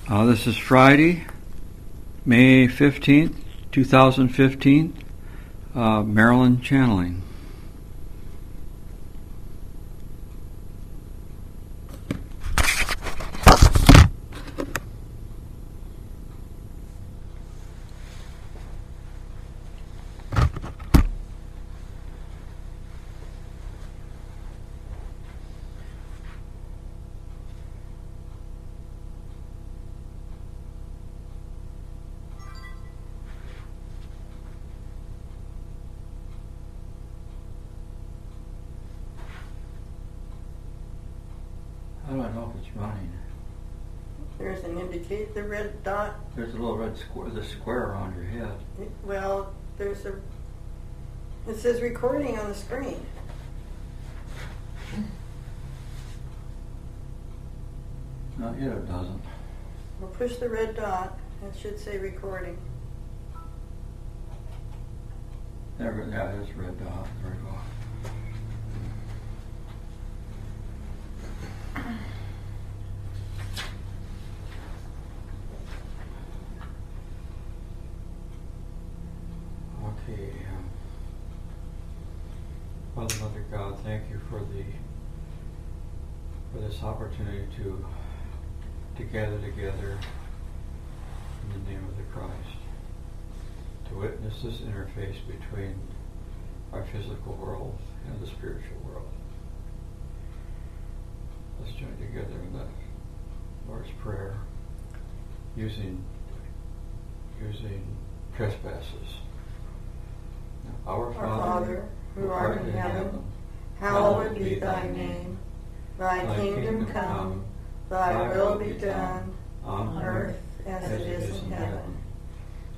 This is Friday, May 15th, 2015, Marilyn channeling. How do I know if it's running? There's an indicate, the red dot. There's a little red square, the square around your head. Well, it says recording on the screen. Not yet, it doesn't. We'll push the red dot. It should say recording. There, yeah, there's a red dot. There we go. Okay. Father, Mother God, thank you for this opportunity to gather together in the name of the Christ, to witness this interface between our physical world and the spiritual world. Let's join together in the Lord's Prayer using trespasses. Our Father, who art in heaven, hallowed be thy name. Thy kingdom come, thy will be done, on earth as it is in heaven.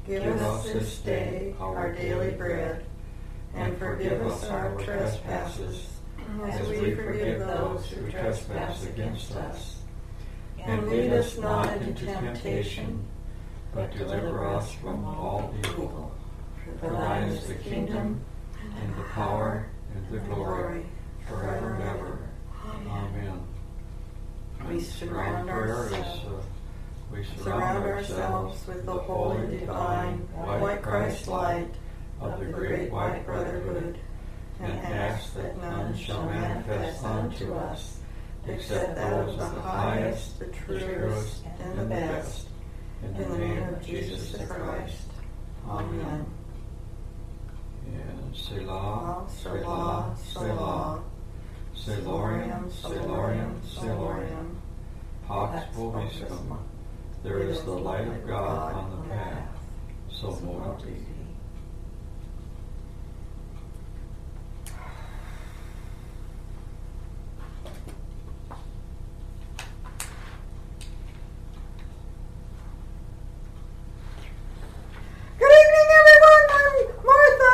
Give us this day our daily bread, and forgive us our trespasses, as we forgive those who trespass against us. And lead us not into temptation, but deliver us from all evil. For thine is the kingdom, and the power, and the glory, forever and ever. Amen. We surround ourselves with the holy, divine, white Christ light of the great white brotherhood, and ask that none shall manifest unto us, except those of the highest, the truest, and the best. In the name of Jesus the Christ. Amen. And Selah, Selah, Selah. Selorium, Selorium, Selorium. Pax vobiscum. There is the light of God on the path. So mote it be. Good evening, everyone. I'm Martha.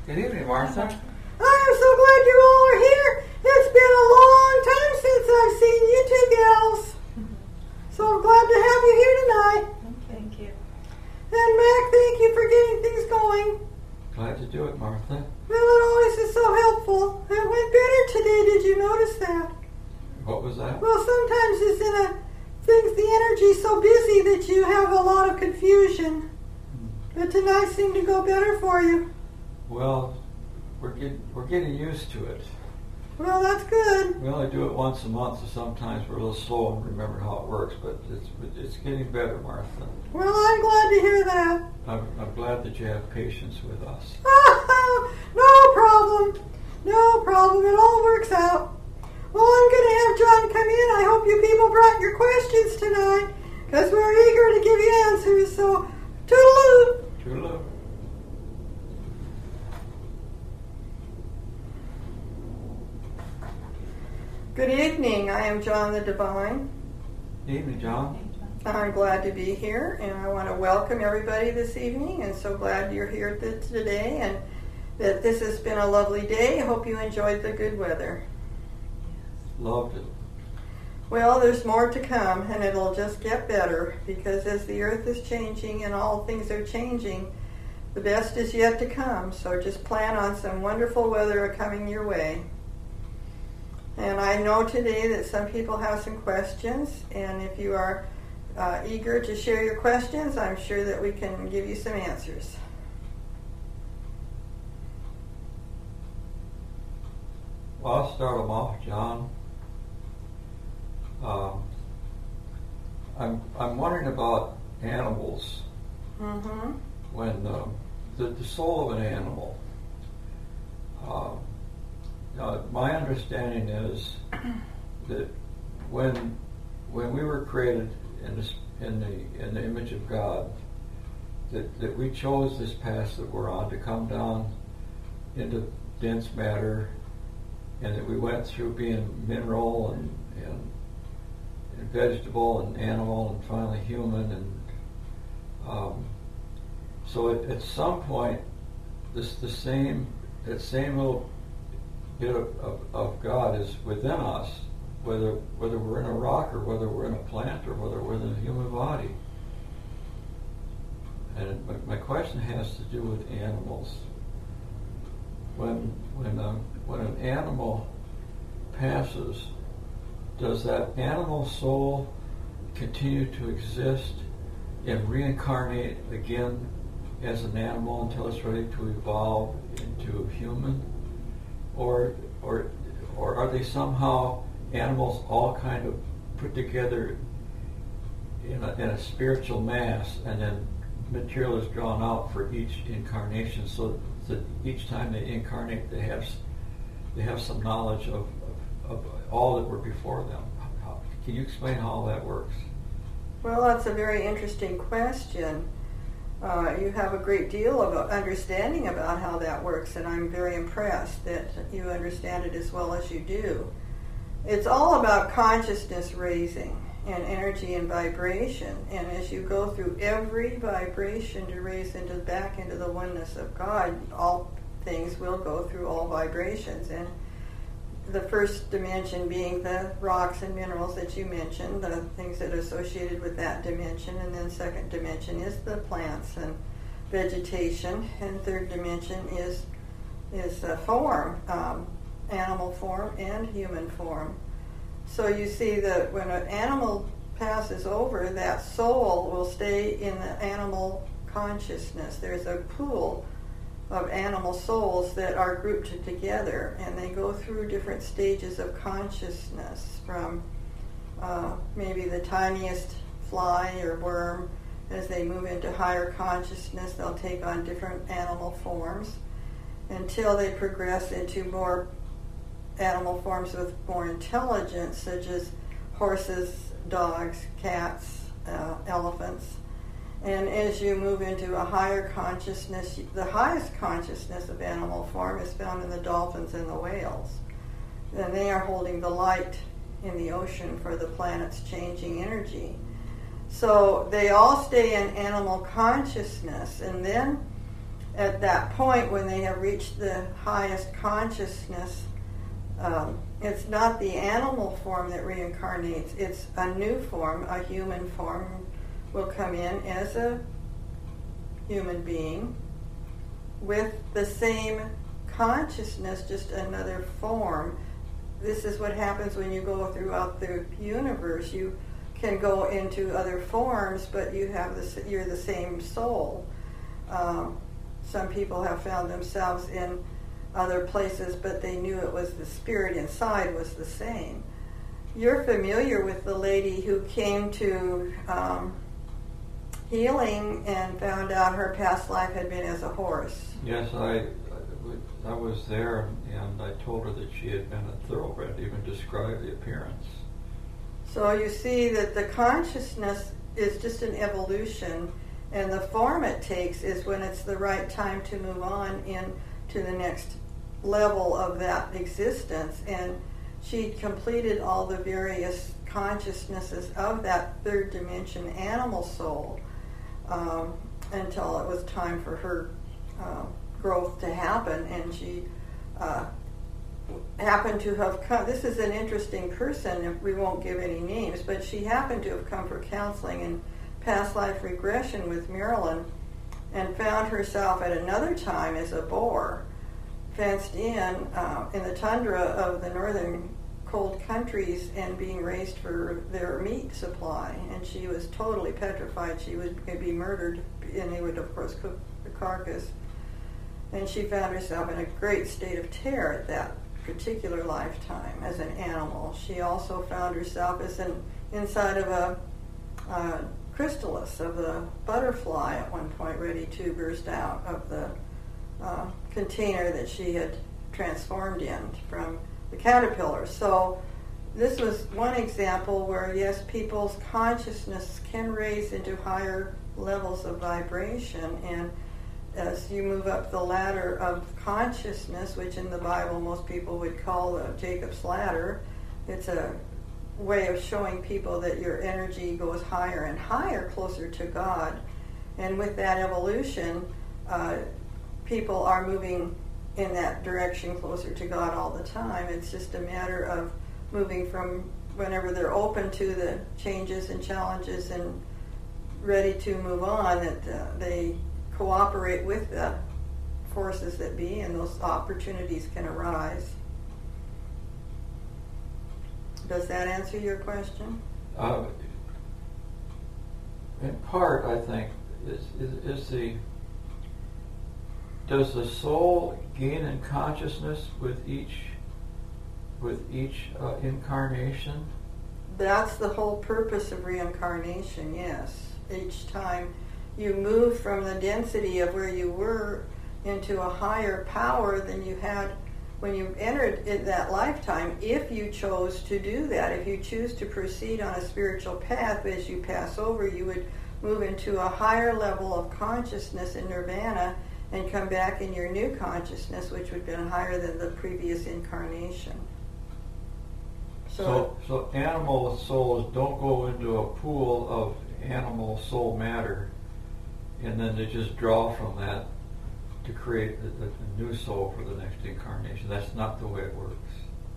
Good evening, Martha. I am so glad you all are here. It's been a long time since I've seen you two gals. So I'm glad to have you here tonight. Thank you. And Mac, thank you for getting things going. Glad to do it, Martha. Well, it always is so helpful. It went better today. Did you notice that? What was that? Well, sometimes it's in the energy's so busy that you have a lot of confusion. But tonight seemed to go better for you. Well, we're getting used to it. Well, that's good. We only do it once a month, so sometimes we're a little slow and remember how it works, but it's getting better, Martha. Well, I'm glad to hear that. I'm glad that you have patience with us. No problem. No problem. It all works out. Well, I'm going to have John come in. I hope you people brought your questions tonight, because we're eager to give you answers. So, toodaloo. Toodaloo. Good evening. I am John the Divine. Good evening, John. I'm glad to be here, and I want to welcome everybody this evening, and so glad you're here today, and that this has been a lovely day. I hope you enjoyed the good weather. Loved it. Well, there's more to come, and it'll just get better, because as the earth is changing and all things are changing, the best is yet to come. So just plan on some wonderful weather coming your way. And I know today that some people have some questions, and if you are eager to share your questions. I'm sure that we can give you some answers. Well, I'll start them off, John. I'm wondering about animals. Mm-hmm. When the soul of an animal. My understanding is that when we were created in the image of God, that we chose this path that we're on to come down into dense matter, and that we went through being mineral and vegetable and animal and finally human, and so at some point that same little bit of God is within us, whether we're in a rock or whether we're in a plant or whether we're in a human body. And my question has to do with animals. When an animal passes, does that animal soul continue to exist and reincarnate again as an animal until it's ready to evolve into a human? Or are they somehow animals all kind of put together in a spiritual mass, and then material is drawn out for each incarnation, so that each time they incarnate they have some knowledge of all that were before them? Can you explain how all that works? Well, that's a very interesting question. You have a great deal of understanding about how that works, and I'm very impressed that you understand it as well as you do. It's all about consciousness raising and energy and vibration, and as you go through every vibration to raise back into the oneness of God, all things will go through all vibrations, and the first dimension being the rocks and minerals that you mentioned, the things that are associated with that dimension, and then second dimension is the plants and vegetation, and third dimension is form, animal form and human form. So you see that when an animal passes over, that soul will stay in the animal consciousness. There's a pool of animal souls that are grouped together, and they go through different stages of consciousness, from maybe the tiniest fly or worm. As they move into higher consciousness, they'll take on different animal forms until they progress into more animal forms with more intelligence, such as horses, dogs, cats, elephants. And as you move into a higher consciousness, the highest consciousness of animal form is found in the dolphins and the whales. And they are holding the light in the ocean for the planet's changing energy. So they all stay in animal consciousness, and then at that point when they have reached the highest consciousness, it's not the animal form that reincarnates, it's a new form, a human form will come in as a human being with the same consciousness, just another form. This is what happens when you go throughout the universe. You can go into other forms, but you're the same soul. Some people have found themselves in other places, but they knew it was the spirit inside was the same. You're familiar with the lady who came to healing and found out her past life had been as a horse. Yes, I was there, and I told her that she had been a thoroughbred, even described the appearance. So you see that the consciousness is just an evolution, and the form it takes is when it's the right time to move on into the next level of that existence. And she completed all the various consciousnesses of that third dimension animal soul until it was time for her growth to happen. And she happened to have come, this is an interesting person, we won't give any names, but she happened to have come for counseling in past life regression with Marilyn, and found herself at another time as a boar, fenced in the tundra of the northern cold countries and being raised for their meat supply, and she was totally petrified she would be murdered, and they would of course cook the carcass. And she found herself in a great state of terror at that particular lifetime as an animal. She also found herself as inside of a chrysalis of the butterfly at one point, ready to burst out of the container that she had transformed in from the caterpillar. So this was one example where, yes, people's consciousness can raise into higher levels of vibration, and as you move up the ladder of consciousness, which in the Bible most people would call the Jacob's ladder, it's a way of showing people that your energy goes higher and higher, closer to God. And with that evolution, people are moving in that direction, closer to God all the time. It's just a matter of moving from whenever they're open to the changes and challenges and ready to move on, that they cooperate with the forces that be, and those opportunities can arise. Does that answer your question? In part, I think, does the soul gain in consciousness with each incarnation? That's the whole purpose of reincarnation, yes. Each time you move from the density of where you were into a higher power than you had when you entered in that lifetime, if you chose to do that. If you choose to proceed on a spiritual path, as you pass over, you would move into a higher level of consciousness in nirvana and come back in your new consciousness, which would have been higher than the previous incarnation. So animal souls don't go into a pool of animal soul matter and then they just draw from that to create a new soul for the next incarnation. That's not the way it works.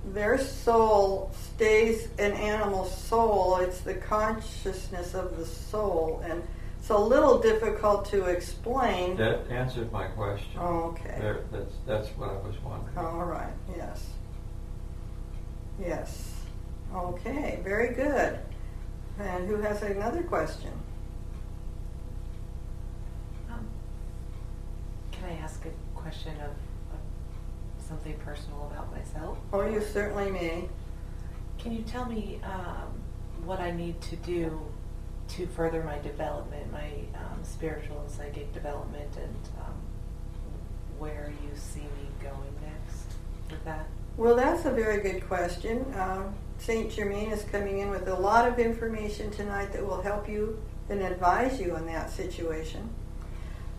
Their soul stays an animal soul. It's the consciousness of the soul, and it's a little difficult to explain. That answered my question. Oh, okay. That's what I was wondering. All right. Yes. Yes. Okay. Very good. And who has another question? Can I ask a question of something personal about myself? Oh, you certainly may. Can you tell me what I need to do to further my development, my spiritual and psychic development, and where you see me going next with that? Well, that's a very good question. St. Germain is coming in with a lot of information tonight that will help you and advise you in that situation.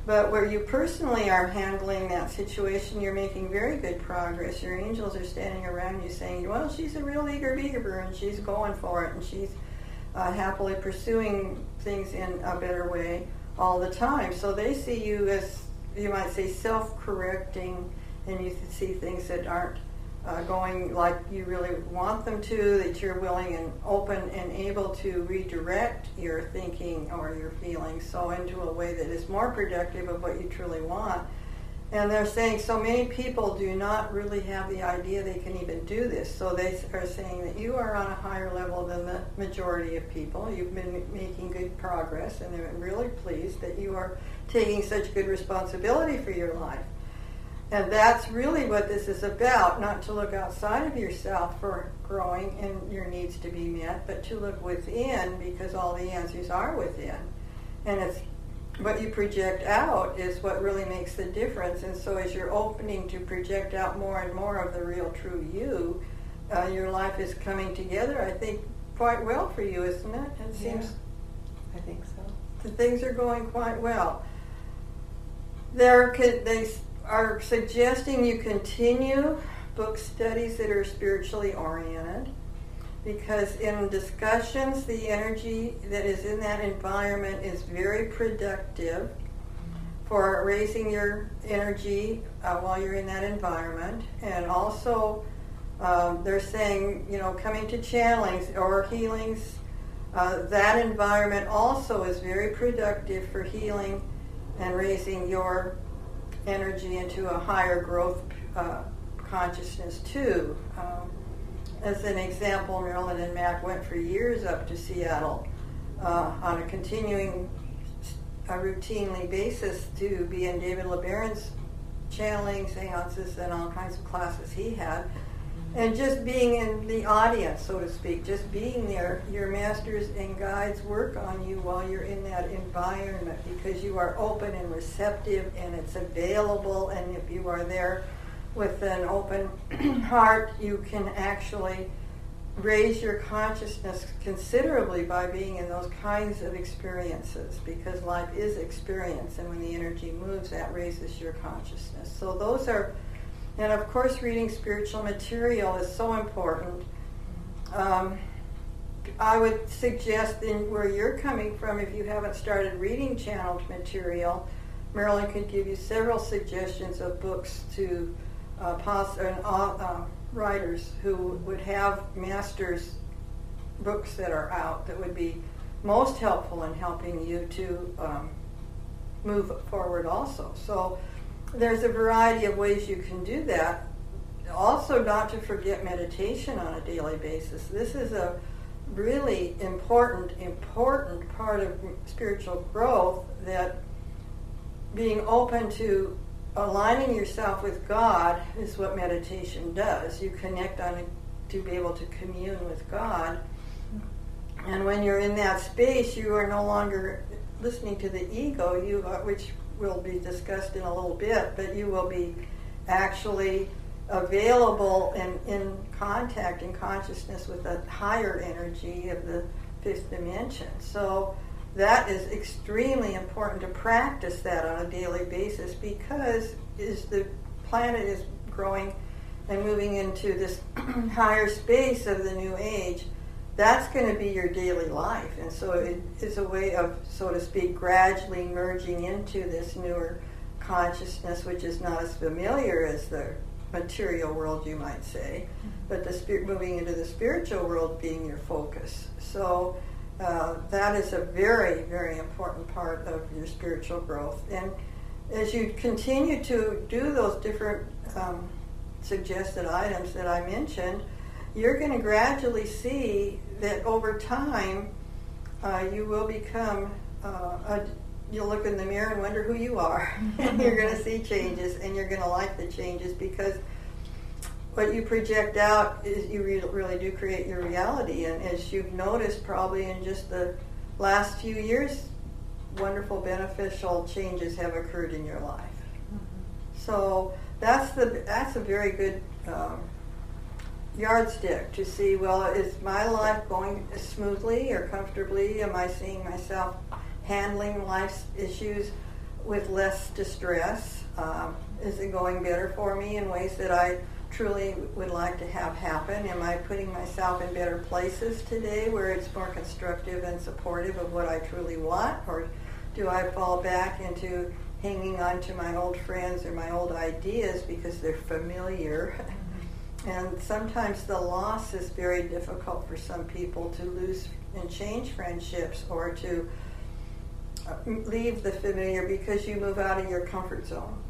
But where you personally are handling that situation, you're making very good progress. Your angels are standing around you saying, well, she's a real eager beaver and she's going for it and she's happily pursuing things in a better way all the time. So they see you as, you might say, self-correcting, and you see things that aren't going like you really want them to, that you're willing and open and able to redirect your thinking or your feelings so into a way that is more productive of what you truly want. And they're saying so many people do not really have the idea they can even do this. So they are saying that you are on a higher level than the majority of people. You've been making good progress, and they're really pleased that you are taking such good responsibility for your life. And that's really what this is about, not to look outside of yourself for growing and your needs to be met, but to look within, because all the answers are within. And it's what you project out is what really makes the difference. And so as you're opening to project out more and more of the real true you, your life is coming together, I think, quite well for you, isn't it? It seems. I think so. The things are going quite well. They are suggesting you continue book studies that are spiritually oriented, because in discussions, the energy that is in that environment is very productive for raising your energy while you're in that environment. And also, they're saying, coming to channelings or healings, that environment also is very productive for healing and raising your energy into a higher growth consciousness too. as an example, Marilyn and Mac went for years up to Seattle on a continuing, routinely basis to be in David LeBaron's channeling, seances, and all kinds of classes he had. And just being in the audience, so to speak, just being there, your masters and guides work on you while you're in that environment because you are open and receptive and it's available, and if you are there with an open heart, you can actually raise your consciousness considerably by being in those kinds of experiences, because life is experience, and when the energy moves, that raises your consciousness. So those are, and of course reading spiritual material is so important. I would suggest in where you're coming from, if you haven't started reading channeled material, Marilyn could give you several suggestions of books to writers who would have masters books that are out that would be most helpful in helping you to move forward also. So there's a variety of ways you can do that. Also, not to forget meditation on a daily basis. This is a really important part of spiritual growth, that being open to aligning yourself with God is what meditation does. You connect on it to be able to commune with God. And when you're in that space, you are no longer listening to the ego, which will be discussed in a little bit, but you will be actually available and in contact and consciousness with a higher energy of the fifth dimension. So that is extremely important to practice that on a daily basis, because as the planet is growing and moving into this higher space of the new age, that's going to be your daily life. And so it is a way of, so to speak, gradually merging into this newer consciousness, which is not as familiar as the material world, you might say, but moving into the spiritual world being your focus. So that is a very, very important part of your spiritual growth. And as you continue to do those different suggested items that I mentioned, you're going to gradually see that over time you will become, you'll look in the mirror and wonder who you are. And you're going to see changes, and you're going to like the changes, because what you project out is you really do create your reality. And as you've noticed probably in just the last few years, wonderful beneficial changes have occurred in your life. So that's a very good yardstick to see, well, is my life going smoothly or comfortably? Am I seeing myself handling life's issues with less distress? Is it going better for me in ways that I truly would like to have happen? Am I putting myself in better places today where it's more constructive and supportive of what I truly want? Or do I fall back into hanging on to my old friends or my old ideas because they're familiar? And sometimes the loss is very difficult for some people, to lose and change friendships or to leave the familiar because you move out of your comfort zone.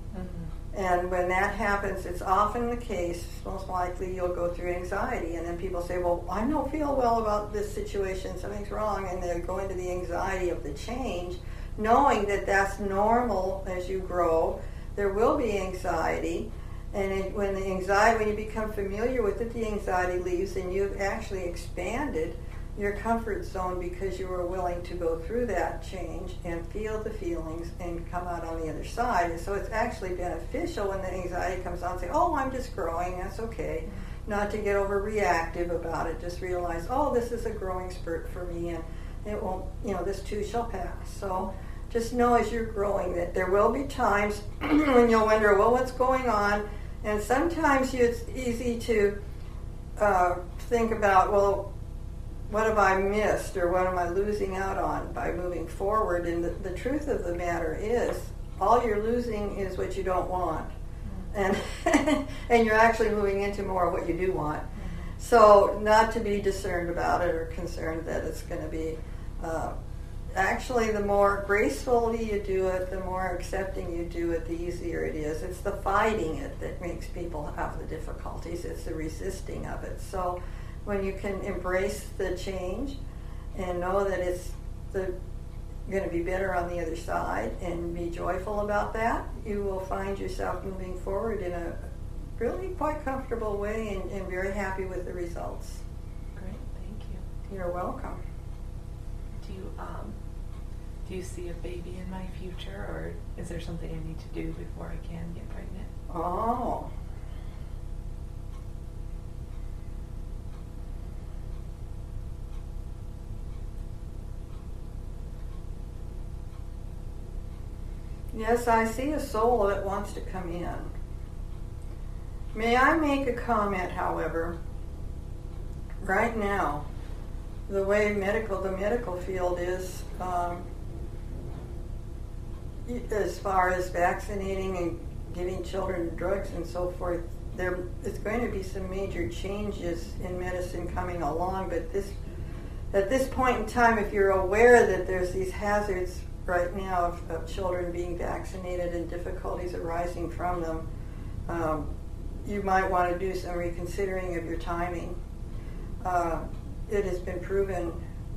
And when that happens, it's often the case, most likely you'll go through anxiety. And then people say, well, I don't feel well about this situation, something's wrong. And they go into the anxiety of the change, knowing that that's normal as you grow. There will be anxiety. And when you become familiar with it, the anxiety leaves, and you've actually expanded your comfort zone because you were willing to go through that change and feel the feelings and come out on the other side. And so it's actually beneficial when the anxiety comes on, say, oh, I'm just growing, that's okay. Not to get overreactive about it, just realize, oh, this is a growing spurt for me, and it won't, this too shall pass. So just know as you're growing that there will be times when you'll wonder, well, what's going on? And sometimes it's easy to think about, well, what have I missed, or what am I losing out on by moving forward? And the truth of the matter is, all you're losing is what you don't want. And and you're actually moving into more of what you do want. So not to be discerned about it or concerned that it's going to be, actually the more gracefully you do it, the more accepting you do it, the easier it is. It's the fighting it that makes people have the difficulties. It's the resisting of it. So when you can embrace the change and know that it's going to be better on the other side and be joyful about that, you will find yourself moving forward in a really quite comfortable way and very happy with the results. Great, thank you. You're welcome. Do you see a baby in my future, or is there something I need to do before I can get pregnant? Oh. Yes, I see a soul that wants to come in. May I make a comment, however? Right now, the way the medical field is, as far as vaccinating and giving children drugs and so forth, there is going to be some major changes in medicine coming along, but at this point in time, if you're aware that there's these hazards right now of children being vaccinated and difficulties arising from them, you might want to do some reconsidering of your timing. It has been proven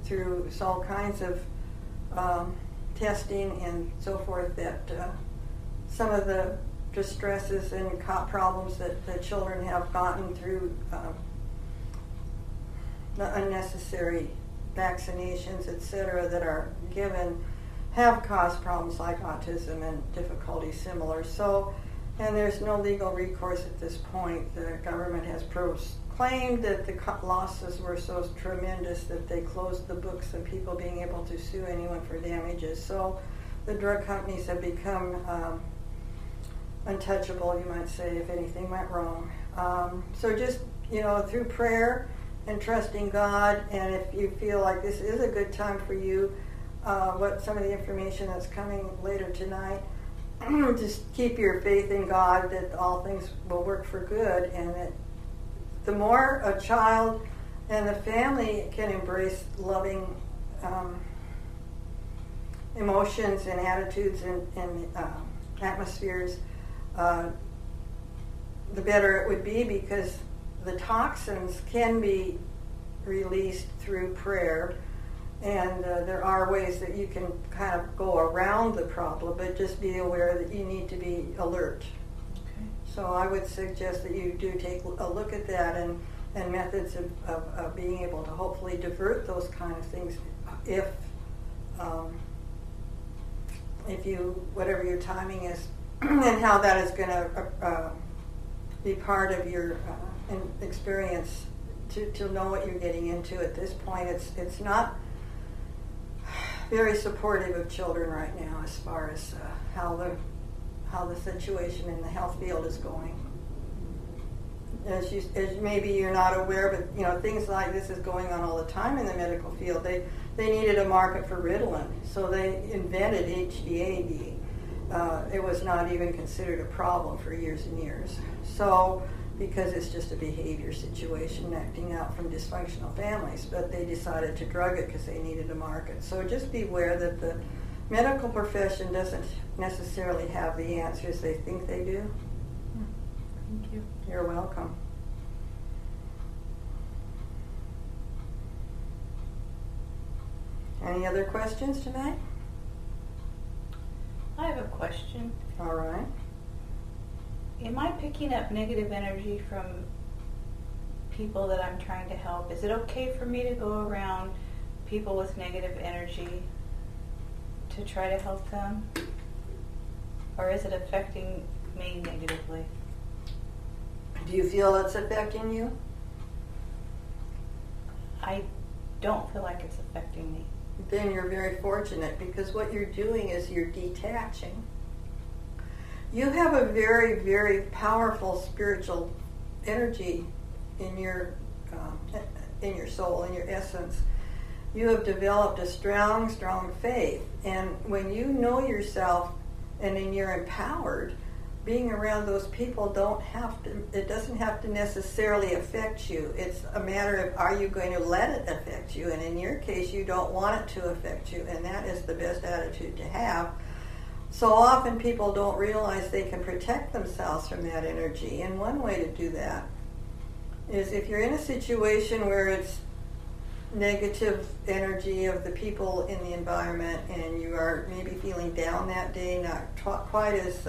through all kinds of testing and so forth that some of the distresses and problems that the children have gotten through the unnecessary vaccinations, etc., that are given have caused problems like autism and difficulties similar. So, and there's no legal recourse at this point. The government has claimed that the losses were so tremendous that they closed the books of people being able to sue anyone for damages. So the drug companies have become untouchable, you might say, if anything went wrong. So just, through prayer and trusting God, and if you feel like this is a good time for you, what some of the information that's coming later tonight, just keep your faith in God that all things will work for good, and that the more a child and the family can embrace loving emotions and attitudes and atmospheres, the better it would be, because the toxins can be released through prayer, and there are ways that you can kind of go around the problem, but just be aware that you need to be alert. So I would suggest that you do take a look at that and methods of being able to hopefully divert those kind of things if you, whatever your timing is, and how that is going to be part of your experience to know what you're getting into at this point. It's not very supportive of children right now as far as how the situation in the health field is going. As maybe you're not aware, but things like this is going on all the time in the medical field. They needed a market for Ritalin, so they invented HDAD. It was not even considered a problem for years and years. So, because it's just a behavior situation acting out from dysfunctional families, but they decided to drug it because they needed a market. So just beware that the medical profession doesn't necessarily have the answers they think they do. Thank you. You're welcome. Any other questions tonight? I have a question. All right. Am I picking up negative energy from people that I'm trying to help? Is it okay for me to go around people with negative energy to try to help them? Or is it affecting me negatively? Do you feel it's affecting you? I don't feel like it's affecting me. Then you're very fortunate, because what you're doing is you're detaching. You have a very, very powerful spiritual energy in your soul, in your essence. You have developed a strong, strong faith, and when you know yourself and then you're empowered, being around those people it doesn't have to necessarily affect you. It's a matter of, are you going to let it affect you? And in your case, you don't want it to affect you, and that is the best attitude to have. So often people don't realize they can protect themselves from that energy, and one way to do that is if you're in a situation where it's negative energy of the people in the environment and you are maybe feeling down that day, not quite as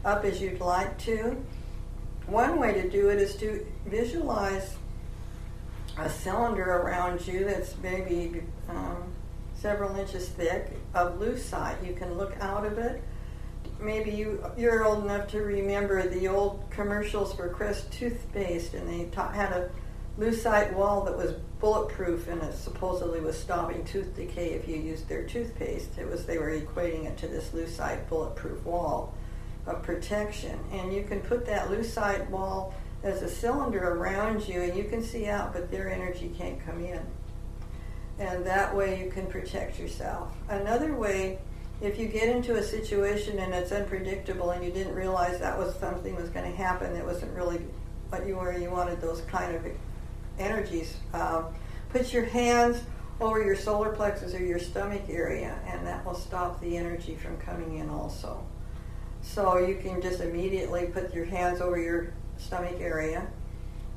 up as you'd like to, one way to do it is to visualize a cylinder around you that's maybe several inches thick of lucite. You can look out of it. Maybe you're old enough to remember the old commercials for Crest toothpaste, and they had a lucite wall that was bulletproof, and it supposedly was stopping tooth decay if you used their toothpaste. They were equating it to this lucite bulletproof wall of protection. And you can put that lucite wall as a cylinder around you, and you can see out, but their energy can't come in. And that way you can protect yourself. Another way, if you get into a situation and it's unpredictable and you didn't realize something was going to happen that wasn't really what you wanted those kind of energies, put your hands over your solar plexus or your stomach area, and that will stop the energy from coming in also. So you can just immediately put your hands over your stomach area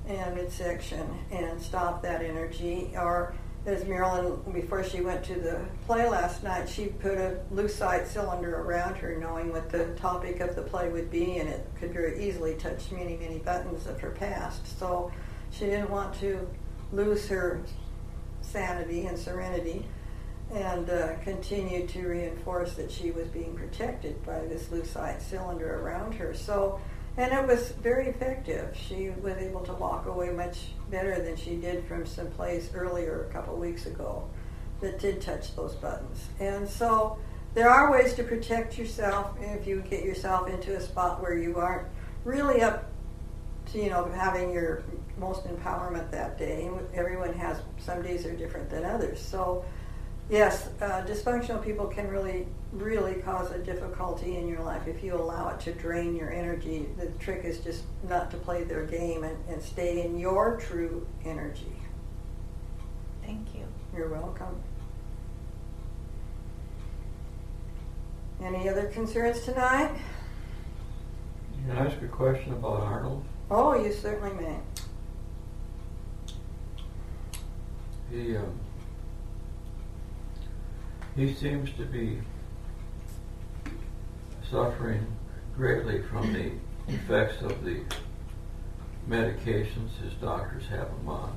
and midsection and stop that energy. Or as Marilyn, before she went to the play last night, she put a lucite cylinder around her, knowing what the topic of the play would be, and it could very easily touch many, many buttons of her past. So she didn't want to lose her sanity and serenity, and continue to reinforce that she was being protected by this lucite cylinder around her. So, and it was very effective. She was able to walk away much better than she did from some place earlier a couple weeks ago that did touch those buttons. And so there are ways to protect yourself if you get yourself into a spot where you aren't really up to, having your most empowerment that day. Everyone has, some days are different than others. So yes, dysfunctional people can really, really cause a difficulty in your life if you allow it to drain your energy. The trick is just not to play their game and stay in your true energy. Thank you. You're welcome. Any other concerns tonight? Can I ask a question about Arnold? Oh, you certainly may. He seems to be suffering greatly from the effects of the medications his doctors have him on.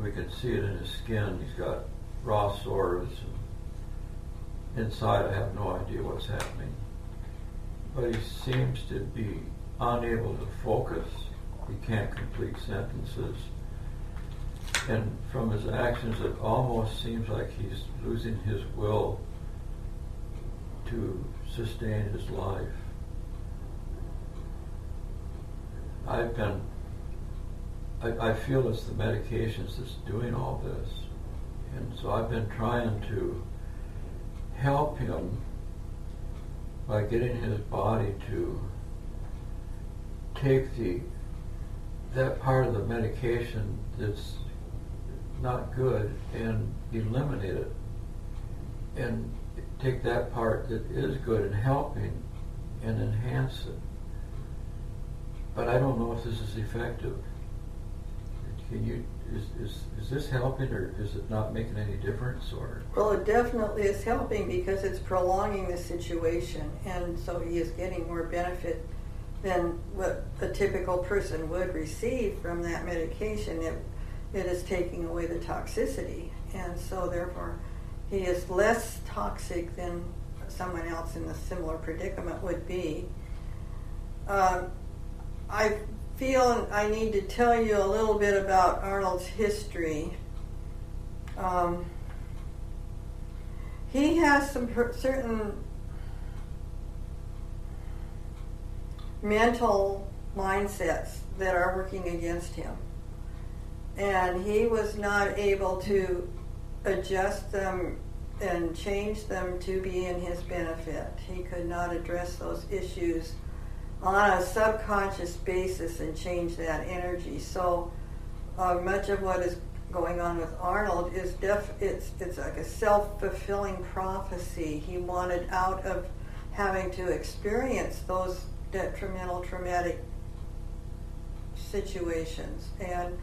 We can see it in his skin. He's got raw sores, and inside I have no idea what's happening. But he seems to be unable to focus. He can't complete sentences. And from his actions, it almost seems like he's losing his will to sustain his life. I feel it's the medications that's doing all this. And so I've been trying to help him by getting his body to take that part of the medication that's not good and eliminate it, and take that part that is good and helping and enhance it. But I don't know if this is effective. Is this helping, or is it not making any difference? Or well, it definitely is helping because it's prolonging the situation, and so he is getting more benefit than what a typical person would receive from that medication. It is taking away the toxicity, and so therefore he is less toxic than someone else in a similar predicament would be. I feel I need to tell you a little bit about Arnold's history. He has some certain mental mindsets that are working against him. And he was not able to adjust them and change them to be in his benefit. He could not address those issues on a subconscious basis and change that energy. So much of what is going on with Arnold is it's like a self-fulfilling prophecy. He wanted out of having to experience those detrimental, traumatic situations. And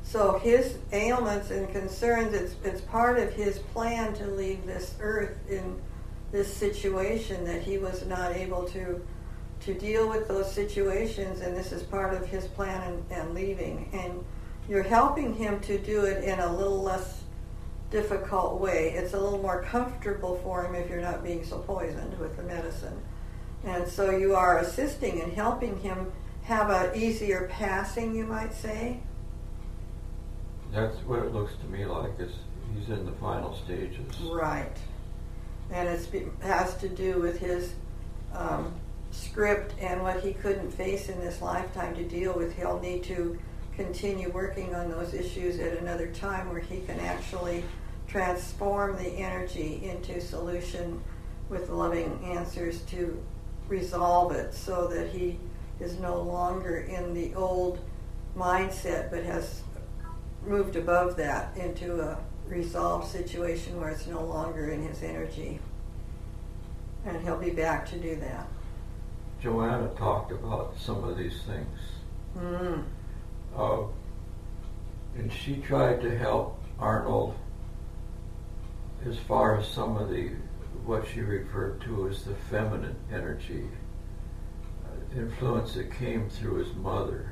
so his ailments and concerns, it's part of his plan to leave this earth in this situation, that he was not able to deal with those situations, and this is part of his plan and leaving. And you're helping him to do it in a little less difficult way. It's a little more comfortable for him if you're not being so poisoned with the medicine. And so you are assisting and helping him have an easier passing, you might say. That's what it looks to me like. He's in the final stages. Right. And it has to do with his script and what he couldn't face in this lifetime to deal with. He'll need to continue working on those issues at another time where he can actually transform the energy into solution with loving answers to resolve it, so that he is no longer in the old mindset but has moved above that into a resolved situation where it's no longer in his energy. And he'll be back to do that. Joanna talked about some of these things. And she tried to help Arnold as far as some of what she referred to as the feminine energy influence that came through his mother.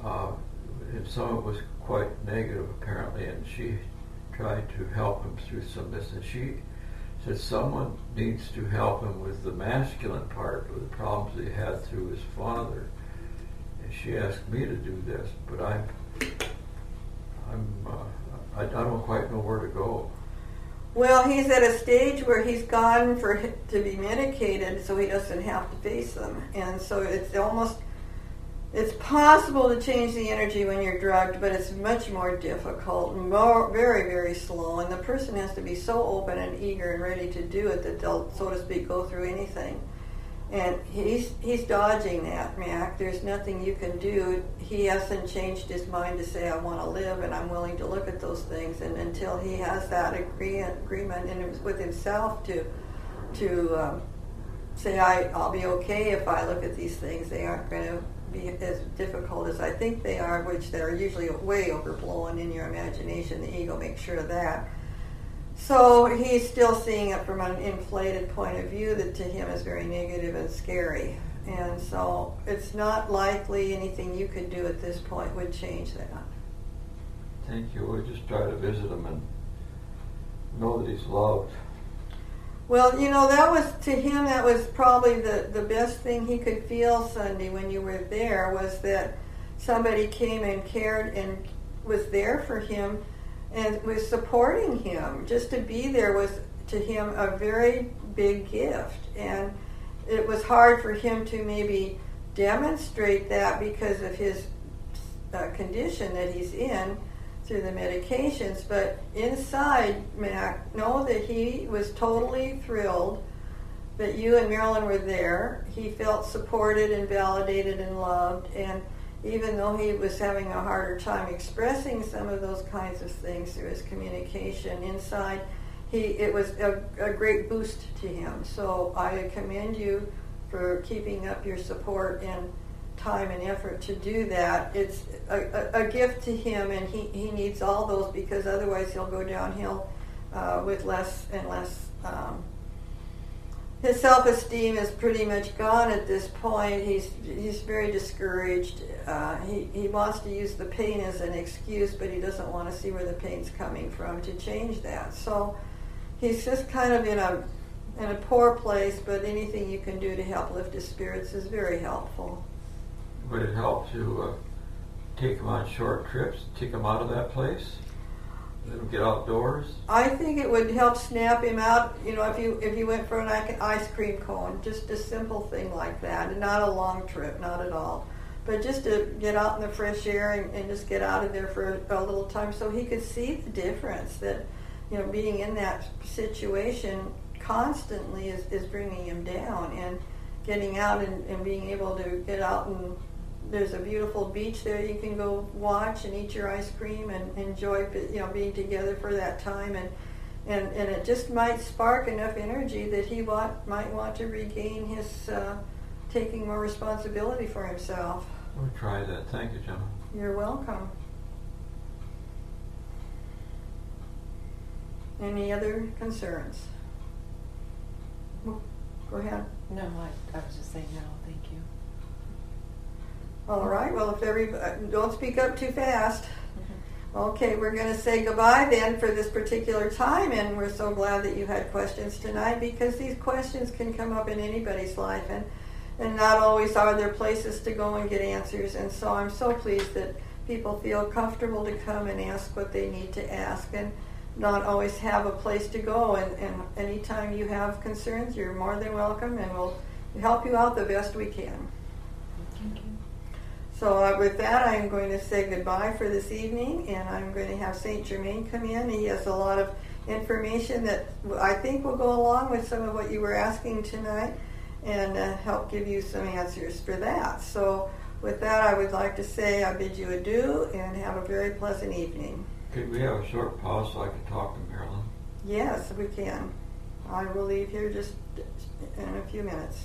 And some of it was quite negative, apparently, and she tried to help him through some of this. And she said someone needs to help him with the masculine part of the problems that he had through his father. And she asked me to do this, but I don't quite know where to go. Well, he's at a stage where he's gone to be medicated so he doesn't have to face them. And so it's possible to change the energy when you're drugged, but it's much more difficult, very, very slow. And the person has to be so open and eager and ready to do it that they'll, so to speak, go through anything. And he's dodging that, Mac. There's nothing you can do. He hasn't changed his mind to say, I want to live and I'm willing to look at those things. And until he has that agreement with himself to say, I'll be okay if I look at these things, they aren't going to be as difficult as I think they are, which they're usually way overblown in your imagination. The ego makes sure of that. So he's still seeing it from an inflated point of view that to him is very negative and scary. And so it's not likely anything you could do at this point would change that. Thank you. We'll just try to visit him and know that he's loved. Well, to him, that was probably the best thing he could feel, Sunday, when you were there, was that somebody came and cared and was there for him and was supporting him. Just to be there was, to him, a very big gift. And it was hard for him to maybe demonstrate that because of his condition that he's in through the medications. But inside, Mac, know that he was totally thrilled that you and Marilyn were there. He felt supported and validated and loved. And even though he was having a harder time expressing some of those kinds of things through his communication, inside, it was a great boost to him. So I commend you for keeping up your support and time and effort to do that. It's a gift to him, and he needs all those, because otherwise he'll go downhill with less and less. His self-esteem is pretty much gone at this point. He's very discouraged. He wants to use the pain as an excuse, but he doesn't want to see where the pain's coming from to change that. So he's just kind of in a poor place, but anything you can do to help lift his spirits is very helpful. Would it help to take him on short trips, take him out of that place? Let him get outdoors? I think it would help snap him out, if you went for an ice cream cone, just a simple thing like that, and not a long trip, not at all. But just to get out in the fresh air and just get out of there for a little time so he could see the difference that, being in that situation constantly is bringing him down, and getting out and being able to get out, and there's a beautiful beach there you can go watch and eat your ice cream and enjoy being together for that time, and it just might spark enough energy that he might want to regain his taking more responsibility for himself. We'll try that. Thank you, Gemma. You're welcome. Any other concerns? Go ahead. No, I was just saying no, thank you. All right, well, if everybody, don't speak up too fast. Okay, we're going to say goodbye then for this particular time, and we're so glad that you had questions tonight, because these questions can come up in anybody's life, and not always are there places to go and get answers. And so I'm so pleased that people feel comfortable to come and ask what they need to ask, and not always have a place to go. And anytime you have concerns, you're more than welcome, and we'll help you out the best we can. Thank you. So with that, I'm going to say goodbye for this evening, and I'm going to have St. Germain come in. He has a lot of information that I think will go along with some of what you were asking tonight, and help give you some answers for that. So with that, I would like to say I bid you adieu and have a very pleasant evening. Could we have a short pause so I could talk to Marilyn? Yes, we can. I will leave here just in a few minutes.